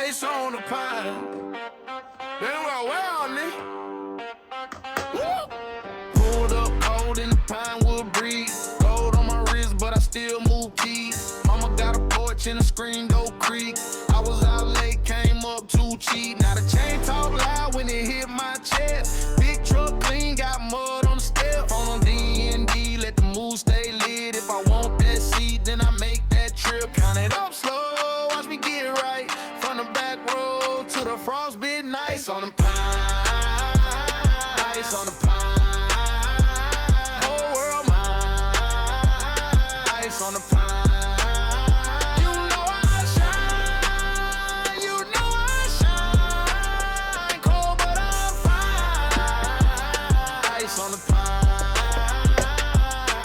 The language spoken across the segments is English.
ice on the pine. Then we're well on it. Pulled up cold in the pine wood breeze. Gold on my wrist, but I still move keys. Mama got a porch in the screen, go creek. I was out late, came up too cheap. Now the chain talk loud when it hit my chest. Big truck clean, got mud on the step. On D&D, let the mood stay lit. If I want that seat, then I make that trip. Count it up slow, watch me get right. From the back road to the frostbitten ice on the pine. Ice on the pine. Whole world mine. Ice on the pine. You know I shine. You know I shine. Cold but I'm fine. Ice on the pine.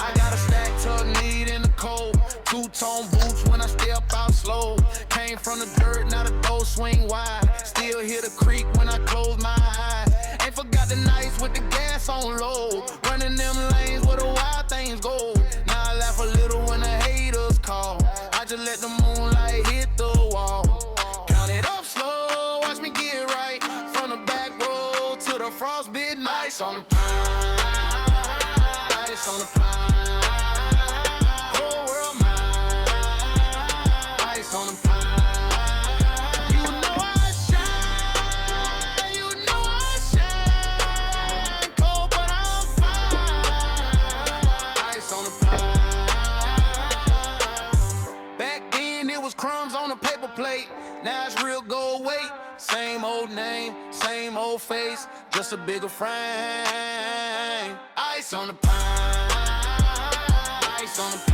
I got a stack tuck need in the cold. Two-tone boots when I step out slow. Came from the dirt, now the door swing wide. Still hear the creak when I close my eyes. Ain't forgot the nights with the gas on low. Running them lanes where the wild things go. Now I laugh a little when the haters call. I just let the moonlight hit the wall. Count it up slow, watch me get right. From the back road to the frostbitten ice on the pine. Ice on the pine. Whole world mine. Ice on the pine. You know I shine. You know I shine. Cold but I'm fine. Ice on the pine. Back then it was crumbs on a paper plate. Now it's real gold weight. Same old name, same old face, just a bigger frame. Ice on the pine. Ice on the pine.